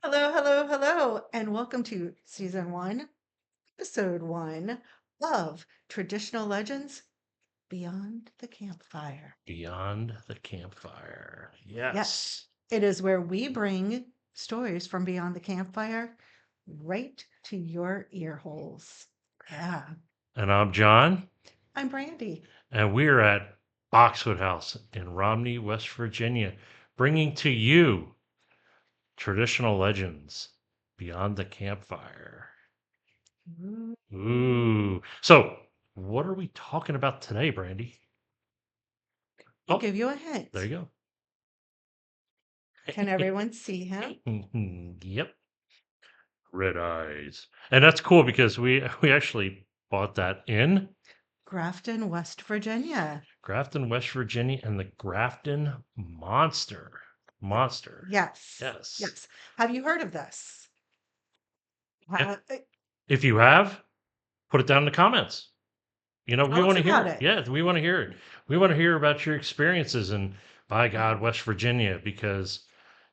Hello, hello, hello, and welcome to season one, episode one of Traditional Legends Beyond the Campfire. Beyond the Campfire. Yes, Yes. it is where we bring stories from beyond the campfire right to your ear holes. Yeah, And I'm John, I'm Brandy. and we're at Boxwood House in Romney, West Virginia, bringing to you traditional legends beyond the campfire. Ooh. So, what are we talking about today, Brandy? I'll Oh, give you a there hint. you Can go. everyone see him? Yep. Red eyes. And that's cool because we actually bought that in Grafton, West Virginia. Grafton, West Virginia, and the Grafton Monster. Monster. Yes, Yes. yes. Have you heard of this? Yeah. Uh, If you have, put it down in the comments. We Tell want us to hear about it. it. Yeah, we want to hear it. We want to hear about your experiences in, by God, Mhm. West Virginia, because,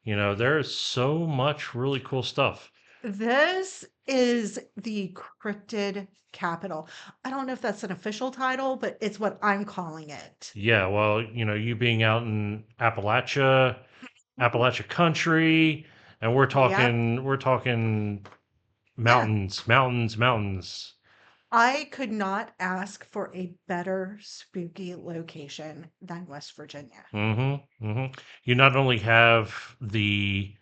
there is so much really cool stuff. This is the cryptid capital. I don't know if that's an official title, but it's what I'm calling it. Yeah, well, you being out in Appalachia country, and we're Yep. talking, we're talking Yeah. mountains, mountains, mountains. I could not ask for a better spooky location than West Virginia. You not only have the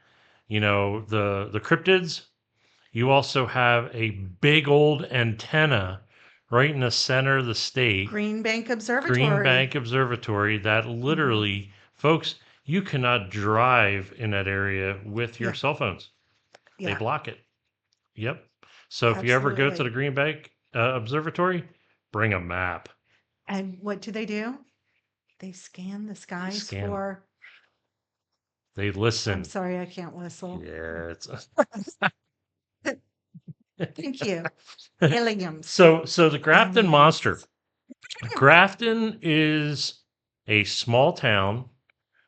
cryptids, you also have a big old antenna right in the center of the state, Green Bank Green Observatory. Bank Observatory, that Mhm. literally, folks, you cannot drive in that area with your Yeah. cell phones. They Yeah. block it. Yep. So if you ever go to the Absolutely. Green Bank Observatory, bring a map. And what do? They scan the They skies scan them. for. They I'm listen. sorry, I can't whistle. Yeah, it's Thank you. Aliens. so the Grafton Monster. Aliens. Grafton is a small town.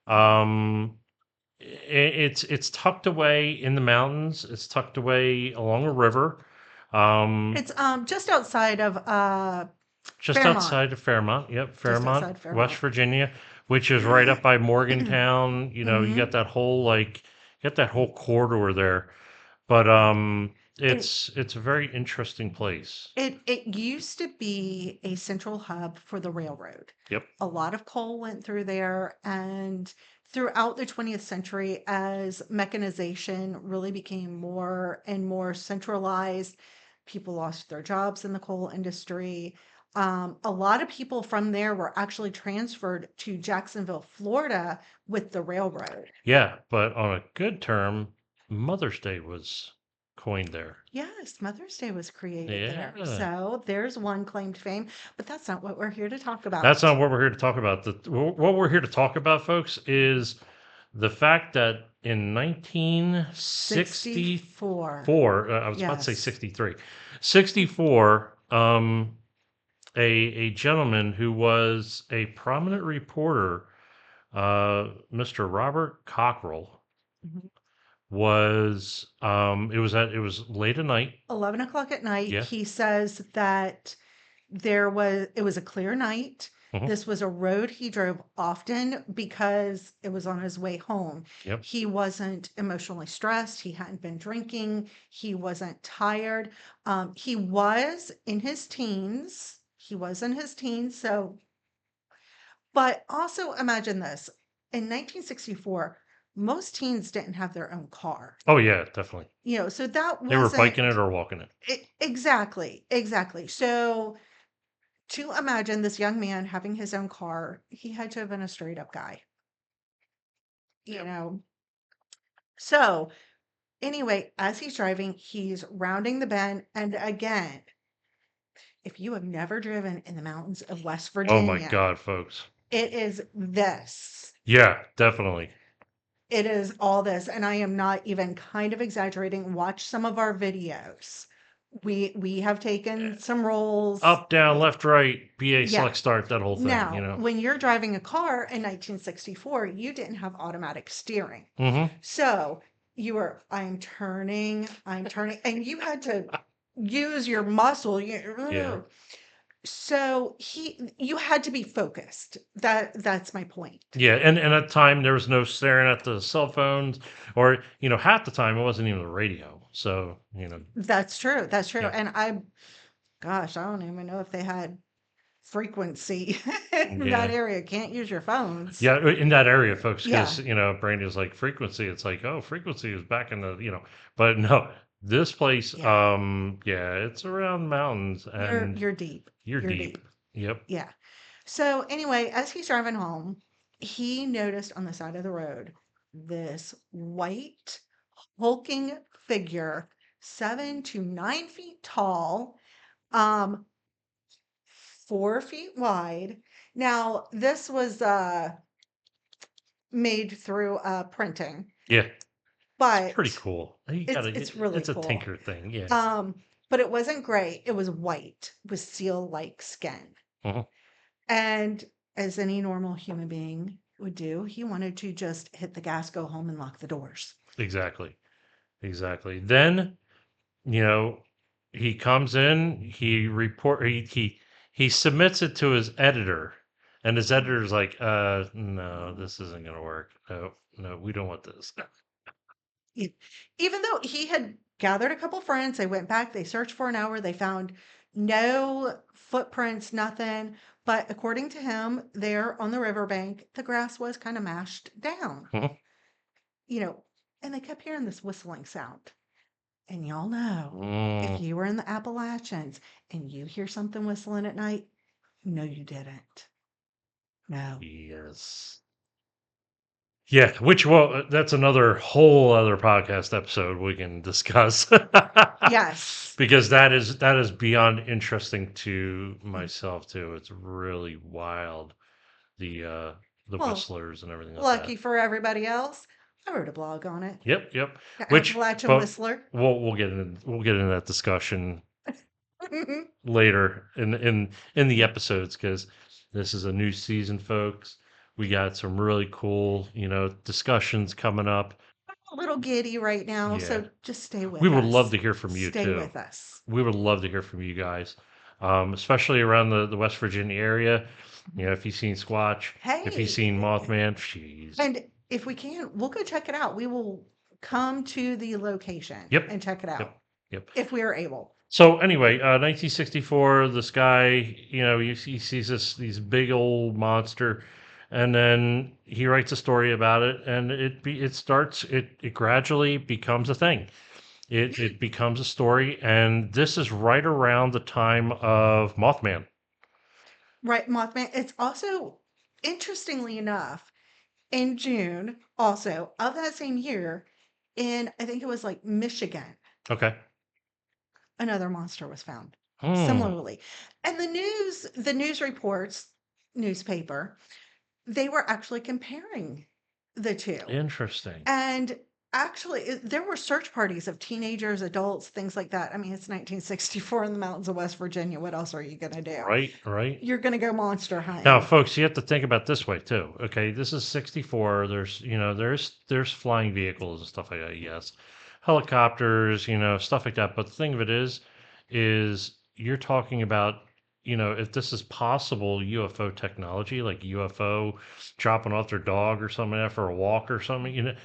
Um, it's tucked away in the mountains. It's tucked away along a river. Um, It's just outside of just Fairmont. outside of Fairmont. Yep, Just Fairmont, outside West Fairmont. Virginia, which is right up by Morgantown. You hmm got that whole corridor there. But It it's a very interesting place. it used to be a central hub for the railroad. Yep. A lot of coal went through there, and throughout the 20th century, as mechanization really became more and more centralized, people lost their jobs in the coal industry. A lot of people from there were actually transferred to Jacksonville, Florida, with the railroad. Yeah, but on a good term, Mother's Day was coined there. Yes, Mother's Day was created there. Yeah. So there's one claim to fame, but that's not what we're here to talk That's about. not what we're here to talk about. What we're here to talk about, folks, is the fact that in 64. 1964, I was about to say Yes. 63, 64, a gentleman who was a prominent reporter, Mr. Robert Cockrell, Mhm. it was late at night. 11 o'clock at night, Yeah. he says that it was a clear night. Hmm. This was a road he drove often because it was on his way home. Yep. He wasn't emotionally stressed. He hadn't been drinking. He wasn't tired. He was in his teens. He was in his teens. So, but also imagine this in 1964, most teens didn't have their own car. Oh yeah, definitely. So that They were biking it wasn't or walking it. exactly, exactly. So to imagine this young man having his own car, he had to have been a straight up guy, you Yep. know. So anyway, as he's driving, he's rounding the bend. And again, if you have never driven in the mountains of West Oh my Virginia, God, folks. it is this. Yeah, definitely. It is all this. And I am not even kind of exaggerating. Watch some of our videos. We have taken some rolls. Up, down, left, right, BA, Yeah. select, start, that whole thing, Now, when you're driving a car in 1964, you didn't have automatic steering. Mm-hmm. So I'm turning, and you had to use your muscle. Yeah. So you had to be focused. That's my point. Yeah, and at the time there was no staring at the cell phones, or half the time it wasn't even the radio. So That's true. That's true. yeah, And gosh, I don't even know if they had frequency in that yeah, area. Can't use your phones. yeah. In that area, folks, because Yeah. Brandy was like frequency. It's like, oh, frequency is back in the but no, this place, Yeah. yeah, it's around mountains, and You're deep. you're You're deep. deep. Yep. Yeah. So anyway, as he's driving home, he noticed on the side of the road this white hulking figure, 7 to 9 feet tall, um, 4 feet wide. Now, this was made through printing, Yeah, it's pretty but cool. You it's really it's a cool. tinker thing. Yeah. But it wasn't gray, it was white with seal-like skin. Mhm. And as any normal human being would do, he wanted to just hit the gas, go home, and lock the doors. Exactly. Exactly. Then you know, he comes in, he submits it to his editor, and his editor's like, no, this isn't gonna work. No, no, we don't want this. E- Even though he had gathered a couple friends, they went back, they searched for an hour, they found no footprints, nothing. But according to him, there on the riverbank, the grass was kind of mashed down, Mhm. you know, and they kept hearing this whistling sound. And y'all know, if Mm, you were in the Appalachians and you hear something whistling at night, no, you didn't. No. yes. Yeah, that's another whole other podcast episode we can discuss. Yes. Because that is beyond interesting to Mm. myself too. It's really wild, the uh the Well, whistlers and everything like that. lucky for everybody else, I wrote a blog on it. Yep, yep. The Which, Appalachian but Whistler. we'll get into that discussion later in the episodes, because this is a new season, folks. We got some really cool, discussions coming up. A little giddy right now, Yeah, so just stay we with would love us. to hear from you Stay too. with us. We would love to hear from you guys, especially around the West Virginia area. If you've seen Squatch, if you've Hey, seen Mothman, jeez. and if we can, we'll go check it out. We will come to the location Yep, and check it yep, out yep. if we are able. So anyway, 1964, this guy, he sees these big old monster, and then he writes a story about it, and it gradually becomes a thing. It becomes a story, and this is right around the time of Mothman. Right, Mothman. It's also, interestingly enough, in June, also of that same year, in I think it was like Michigan, Okay. another monster was found Hmm. similarly. And the news reports, newspaper, they were actually comparing the two. Interesting. And actually, there were search parties of teenagers, adults, things like that. I mean, it's 1964 in the mountains of West Virginia. What else are you going to do? Right. Right. You're going to go monster Now, hunting. folks, you have to think about this way too. Okay, this is 64. There's flying vehicles and stuff like that. Yes, helicopters, stuff like that. But the thing of it is you're talking about, if this is possible UFO technology, like UFO dropping off their dog or something like that for a walk or something.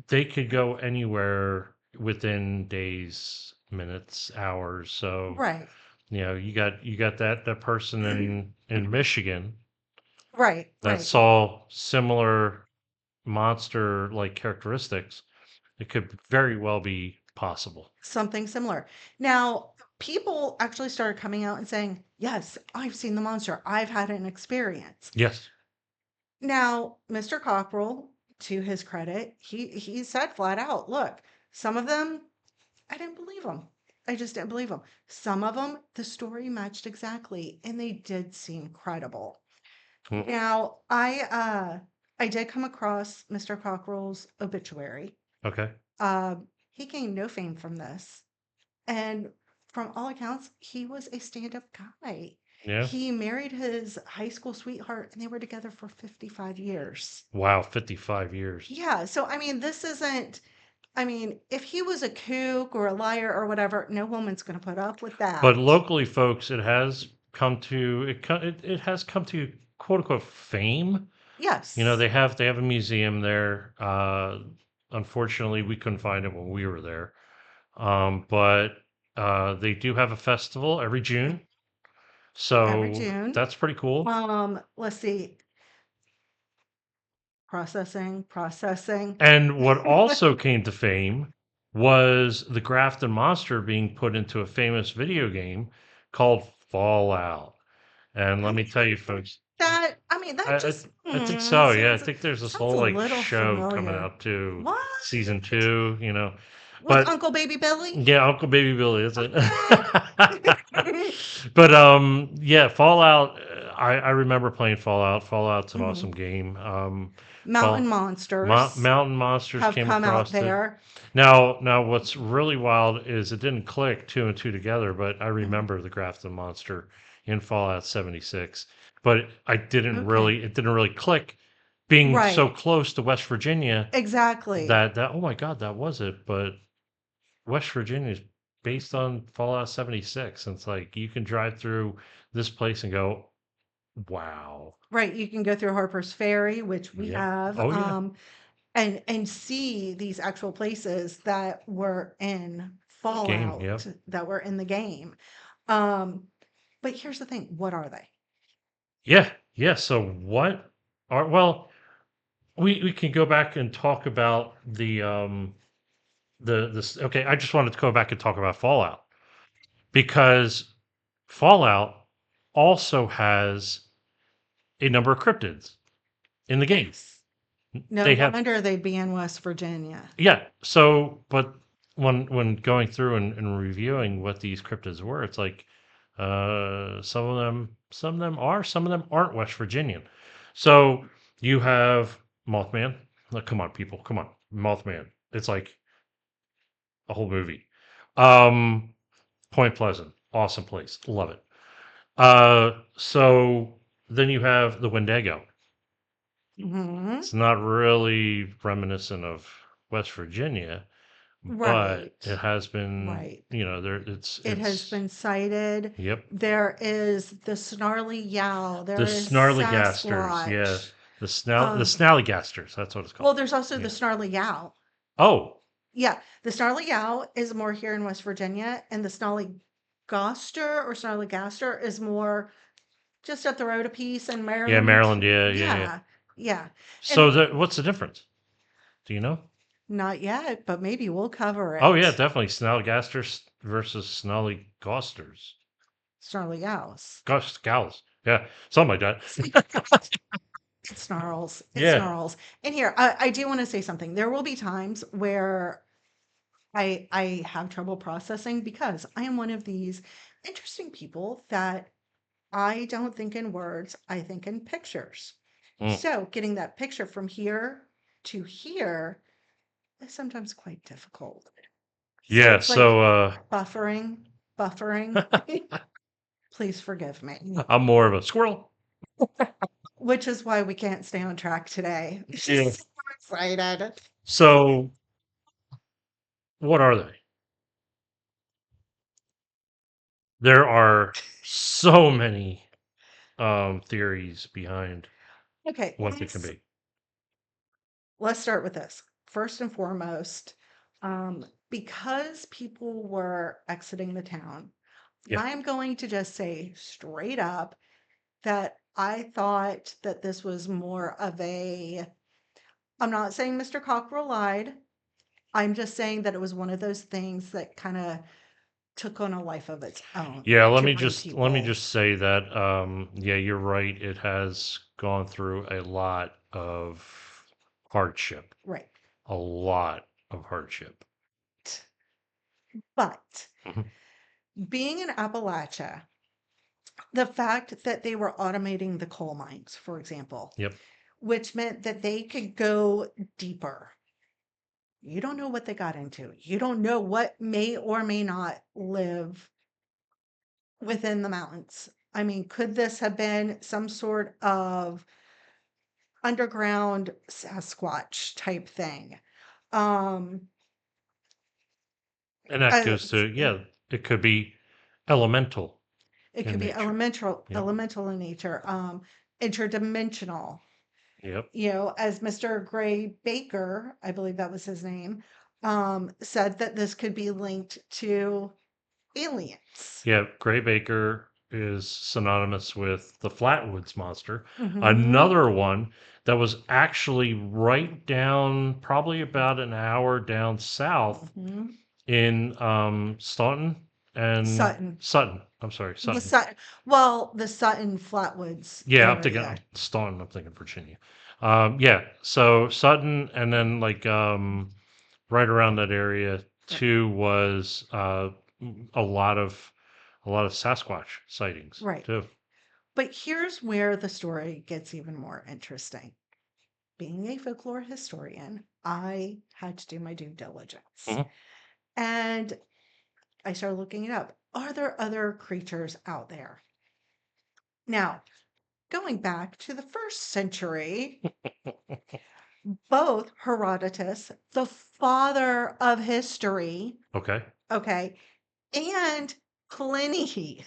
They could go anywhere within days, minutes, hours. So, Right. you got that person in Michigan Right. that Right. saw similar monster like characteristics. It could very well be possible. Something similar. Now, people actually started coming out and saying, "Yes, I've seen the monster. I've had an experience." Yes. Now, Mr. Cockrell, to his credit, he said flat out, "Look, some of them I didn't believe them. I just didn't believe them. Some of them, the story matched exactly, and they did seem credible." Mhm. Now, I did come across Mr. Cockrell's obituary. Okay. He gained no fame from this. And from all accounts, he was a stand-up guy. Yeah. He married his high school sweetheart and they were together for 55 years. Wow. 55 years. Yeah, so I mean, this isn't I mean, if he was a kook or a liar or whatever, no woman's going to put up with But that. locally, folks, it has come to quote unquote fame. You know, Yes. they have a museum there. Unfortunately, we couldn't find it when we were there. But they do have a festival every June, Every so June. that's pretty cool. Let's see. Processing. And what also came to fame was the Grafton Monster being put into a famous video game called Fallout. And let I me tell you, think folks, I mean, that I, I, just I think so. Yeah, I sounds think there's this sounds whole a like little show coming familiar. out too, What? season two. You know, With but Uncle Baby Billy? yeah, Uncle Baby Billy, that's it. Okay. But yeah, Fallout. I remember playing Fallout. Fallout's an awesome Mhm. game. Mountain Fall Monsters Mountain Monsters have came come out across it. there. Now, what's really wild is it didn't click two and two together, but I Mhm. remember the Grafton Monster in Fallout 76. But Okay. it didn't really click being so Right. close to West Virginia Exactly. that oh my God, that was it. But West Virginia is based on Fallout 76. And it's like you can drive through this place and go, wow. Right. You can go through Harper's Ferry, which we Yep. have, Oh yeah. and see these actual places that were in Game. Fallout, Yep. that were in the game. Um, but here's the thing, what are they? Yeah. Yeah. So what are well, we can go back and talk about the this okay, I just wanted to go back and talk about Fallout because Fallout also has a number of cryptids in the game. Yes. No They have wonder they'd be in West Virginia. yeah, so but when going through and reviewing what these cryptids were, it's like some of them are, some of them aren't West Virginian. So you have Mothman. Like, come on, people, come on, Mothman. It's like a whole movie. Um, Point Pleasant, awesome place, love it. So then you have the Wendigo. Mhm. It's not really reminiscent of West Virginia, but Right. it has been, Right. you know, there It has it's been cited. yep. There is the Snarly Yowl. The There is Snarlygasters, yeah. Sasquatch. The Um, Snallygasters, that's what it's well, called. there's also the Yeah. Snarly Yowl. Oh, Yeah, the Snarly Yowl is more here in West Virginia, and the Snarly Goster or Snarlygaster is more just up the road a piece in yeah, Maryland. Maryland, yeah, yeah, yeah. Yeah, yeah. So And what's the difference? Do you know? not yet, but maybe we'll cover Oh yeah, it. definitely Snallygasters versus Snallygosters. Snarly Yowls. Gosh, Scowls. Yeah, something like that. It snarls. It Yeah. snarls. And here, I do want to say something. There will be times where I have trouble processing because I am one of these interesting people that I don't think in words, I think in pictures. Mm. So getting that picture from here to here is sometimes quite difficult. So Yeah, it's like so buffering, buffering. Please forgive me. I'm more of a squirrel. Which is why we can't stay on track today. Yeah. Just so excited. So what are they? There are so many theories behind Okay, what they can be. let's start with this. First and foremost, because people were exiting the town, Yeah. I'm going to just say straight up that I thought that this was more of a, I'm not saying Mr. Cockrell lied. I'm just saying that it was one of those things that kind of took on a life of its own Yeah, to bring let me people. just say that yeah, you're right. It has gone through a lot of hardship. Right. A lot of hardship. But Mhm. being in Appalachia, the fact that they were automating the coal mines, for example, Yep. which meant that they could go deeper. You don't know what they got into. You don't know what may or may not live within the mountains. I mean, could this have been some sort of underground Sasquatch type thing? Um, And that goes As to, it could be elemental it in could be nature. elemental, Yep. elemental in nature, interdimensional. Yep. As Mr. Gray Baker, I believe that was his name, said that this could be linked to aliens. Yeah. Gray Baker is synonymous with the Flatwoods Monster. Hmm. Another one that was actually right down, probably about an hour down south Hmm. in Staunton and Sutton. Sutton. I'm sorry, The Sutton. Sutton, well, the Sutton Flatwoods Yeah, I'm thinking area. Staunton. I'm thinking Virginia. Yeah. So Sutton, and then like right around that area Right. too was a lot of Sasquatch sightings Right. too. But here's where the story gets even more interesting. Being a folklore historian, I had to do my due diligence. Mhm. And I started looking it up. Are there other creatures out there? Now, going back to the first century, both Herodotus, the father of history, Okay. okay, and Pliny,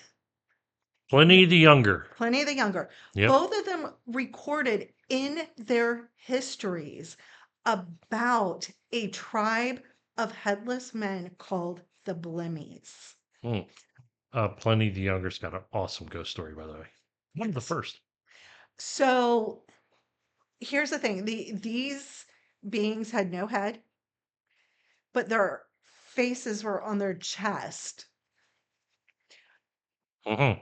Pliny the Younger. Pliny the Younger, Yep. both of them recorded in their histories about a tribe of headless men called the Blemmies. Mm. Pliny the Younger's got an awesome ghost story, by the way. One of the Yes. first. So here's the thing, these beings had no head, but their faces were on their chest. Hmm.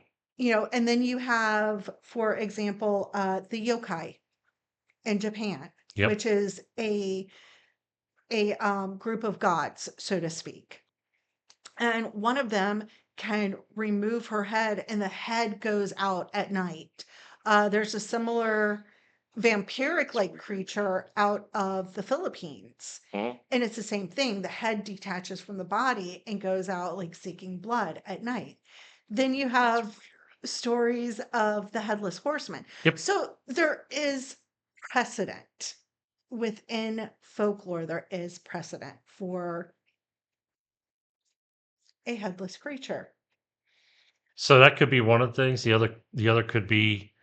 And then you have, for example, the yokai in Japan, Yep. which is a group of gods, so to speak. And one of them can remove her head, and the head goes out at night. There's a similar vampiric-like creature out of the Philippines, Mhm. and it's the same thing. The head detaches from the body and goes out like seeking blood at night. Then you have stories of the headless horseman. Yep. So there is precedent within folklore. There is precedent for a headless creature. So that could be one of the things. The other could be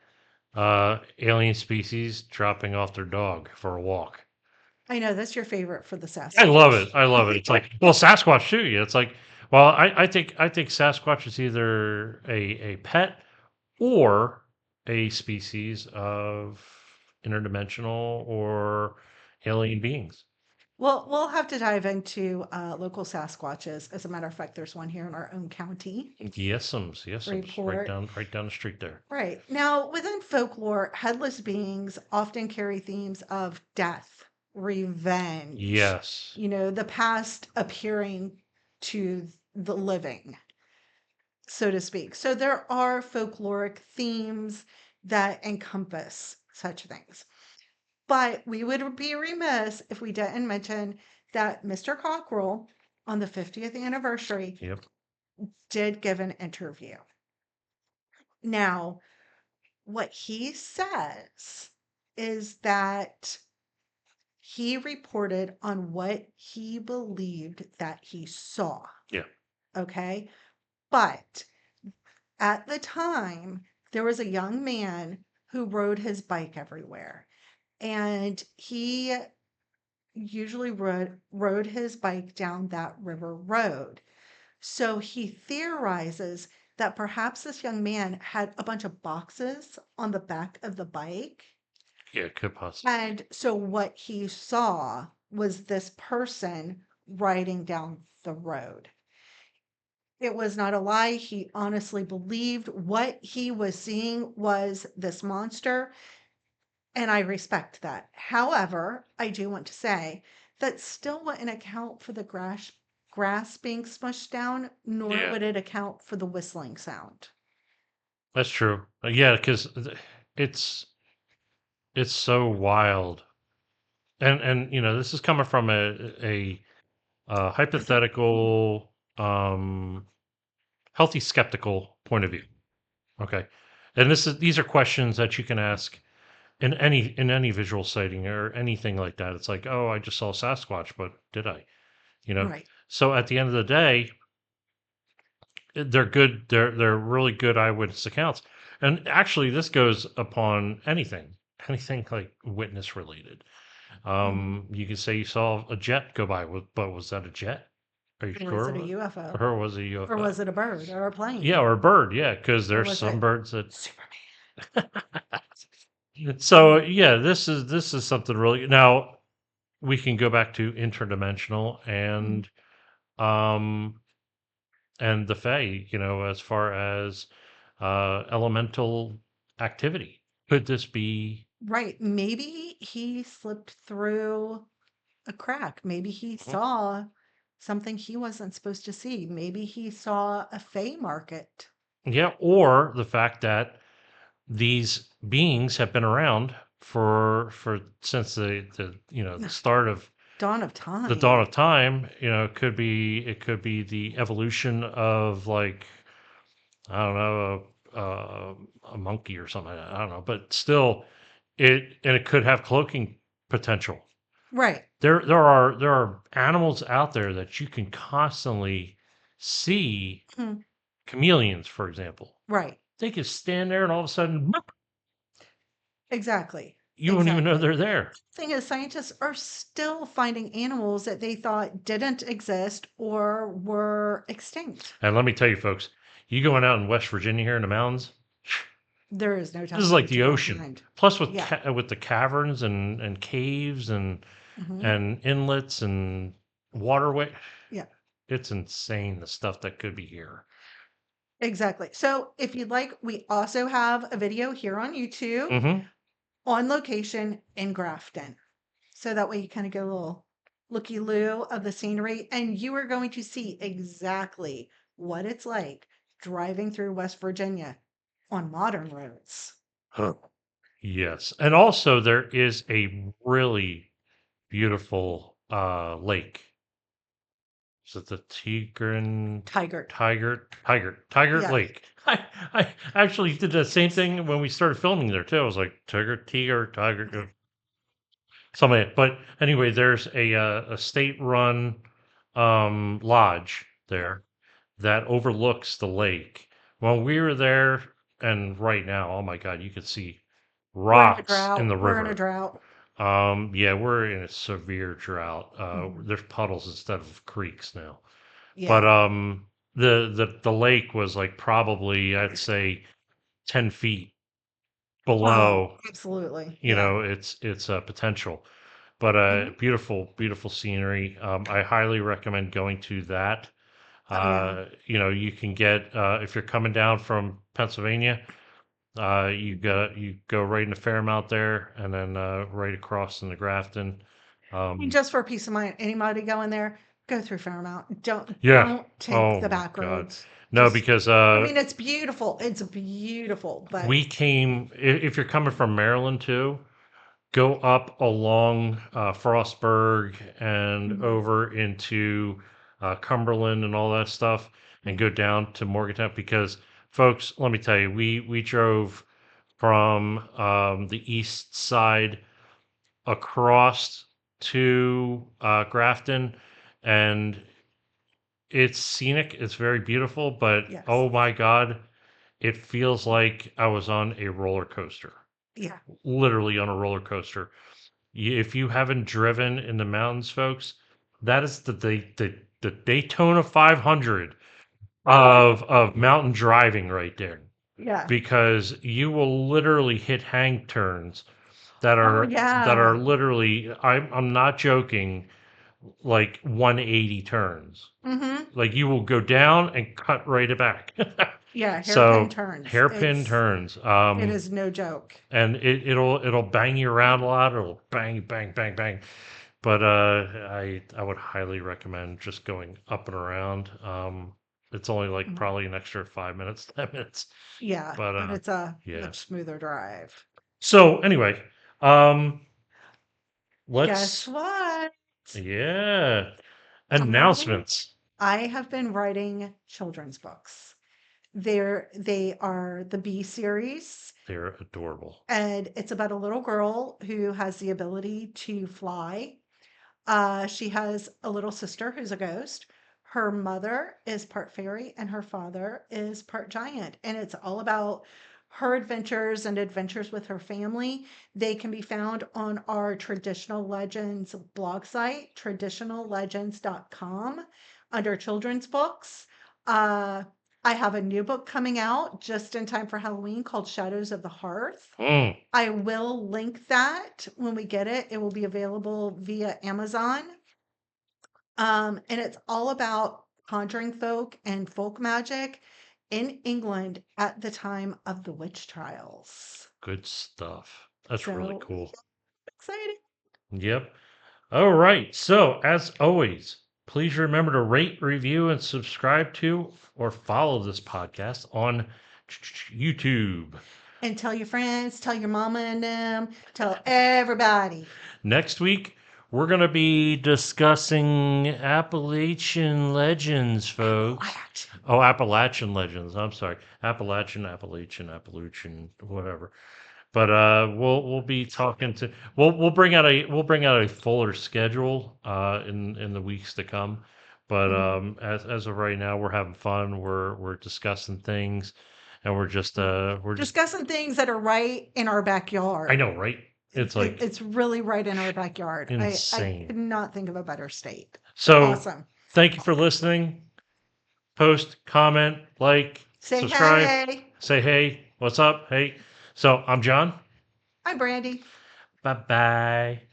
alien species dropping off their dog for a walk. I know that's your favorite for the I love it. Sasquatch. I love it. It's like, well, Sasquatch too. Yeah, it's like, well, I think Sasquatch is either a pet or a species of interdimensional or alien beings. Well, we'll have to dive into local Sasquatches. As a matter of fact, there's one here in our own county Yesums, report. right down the street there. Right. Now, within folklore, headless beings often carry themes of death, revenge, Yes. the past appearing to the living, so to speak. So there are folkloric themes that encompass such things. But we would be remiss if we didn't mention that Mr. Cockrell, on the 50th anniversary, Yep. did give an interview. Now, what he says is that he reported on what he believed that he saw. Yeah. Okay. But at the time, there was a young man who rode his bike everywhere. And he usually rode his bike down that river road. So he theorizes that perhaps this young man had a bunch of boxes on the back of the bike. Yeah. Could possibly. And so what he saw was this person riding down the road. It was not a lie. He honestly believed what he was seeing was this monster. And I respect that. However, I do want to say that still wouldn't account for the grass being smushed down, nor Yeah. would it account for the whistling sound. That's true. Yeah, because it's it's so wild, and this is coming from a hypothetical, healthy skeptical point of view. Okay, and these are questions that you can ask in any visual sighting or anything like that. It's like, oh, I just saw Sasquatch, but did I? You know, Right. So at the end of the day, they're good. They're really good eyewitness accounts. And actually, this goes upon anything like witness related. Mhm. You could say you saw a jet go by, but was that a jet? Are you Or was sure it a of it? UFO? Or was it a Or UFO? was it a bird or a Yeah, plane? or a bird. Yeah, because Or there's was some it birds that. Superman? So yeah, this is something really. Now we can go back to interdimensional Mhm. um and the Fae. As far as elemental activity. Could this be? Right. Maybe he slipped through a crack. Maybe he saw something he wasn't supposed to see. Maybe he saw a Fey market. Yeah, or the fact that these beings have been around for since the start of Dawn of the dawn time. of time. It could be the evolution of, like, I don't know, a monkey or something. I don't know, but still, it could have cloaking potential. Right. There are animals out there that you can constantly see. Mhm. Chameleons, for example, Right. they could stand there and all of a sudden, boop, Exactly. you won't even know Exactly. they're there. Thing is, scientists are still finding animals that they thought didn't exist or were extinct. And let me tell you, folks, you going out in West Virginia here in the mountains, There is no this is telling like what the you're going to ocean. find. Plus, with Yeah. with the caverns and caves Hmm. and inlets and waterway, Yeah. it's insane the stuff that could be here. Exactly. So if you'd like, we also have a video here on YouTube Hmm. on location in Grafton. So that way you kind of get a little looky loo of the scenery, and you are going to see exactly what it's like driving through West Virginia on modern roads. Huh. Yes, and also there is a really beautiful lake. Is it the Tiger. Tiger Yeah. Lake? I actually did the same thing when we started filming there too. I was like, Tiger, something like that. But anyway, there's a state-run lodge there that overlooks the lake. When we were there, and right now, oh my God, you could see We're in a rocks in drought. the We're in a river. drought. Yeah, we're in a severe drought. Mhm. There's puddles instead of creeks now. But Yeah. the lake was like probably, I'd say, 10 feet Oh, below, absolutely. Yeah. its potential. But Hmm. beautiful, beautiful scenery. I highly recommend going to that. Oh, yeah. You can get, if you're coming down from Pennsylvania, you go right into Fairmount there, and then right across into Grafton. And Um, just for peace of mind, anybody going there, go through Fairmount. Don't yeah. don't take Oh the my back God. roads. No, Just because I mean, it's beautiful. It's beautiful, but we came. If you're coming from Maryland too, go up along Frostburg and Mhm. over into Cumberland and all that stuff, and go Mhm. down to Morgantown. Because, folks, let me tell you, we drove from the east side across to Grafton, and it's scenic. It's very beautiful, but Yes. oh my God, it feels like I was on a roller coaster, Yeah. literally on a roller coaster. If you haven't driven in the mountains, folks, that is the Daytona 500 of mountain driving right there, Yeah. because you will literally hit hang turns that Oh, are yeah. literally, I'm not joking, like 180 turns. Mhm. Like, you will go down and cut right back. Yeah, hairpin So turns. hairpin turns. It is no joke. And it'll bang you around a lot. It'll bang, bang, bang, bang. But I would highly recommend just going up and around. It's only like Mhm. probably an extra 5 minutes, 10 minutes. Yeah, But but it's a yeah. much smoother drive. So anyway, um, Guess let's what? yeah, I announcements. I have been writing children's books. They are the B series, They're adorable. and it's about a little girl who has the ability to fly. She has a little sister who's a ghost. Her mother is part fairy and her father is part giant. And it's all about her adventures and adventures with her family. They can be found on our Traditional Legends blog site, traditionallegends.com, under children's books. Uh, I have a new book coming out just in time for Halloween called Shadows of the Hearth. Mm, I will link that when we get it. It will be available via Amazon. And it's all about conjuring folk and folk magic in England at the time of the witch trials. good stuff. That's really So cool. exciting. Yep. All right. So, as always, please remember to rate, review, and subscribe to or follow this podcast on YouTube. And tell your friends, tell your mama and them, tell everybody. Next week, we're going to be discussing Appalachian legends, folks. Appalachia. Oh, Appalachian legends. I'm sorry. Appalachian, whatever. But we'll be talking to we'll bring out a fuller schedule in the weeks to come. But Mhm. as of right now, we're having fun. We're discussing things, and we're just Discussing things that are right in our I backyard. know, right? It's like It's really right in our backyard. I insane. could not think of a better state. So Awesome. thank you for listening. Post, comment, like, Say subscribe, hey. say hey, what's up? Hey. So I'm John. I'm Brandy. Bye bye.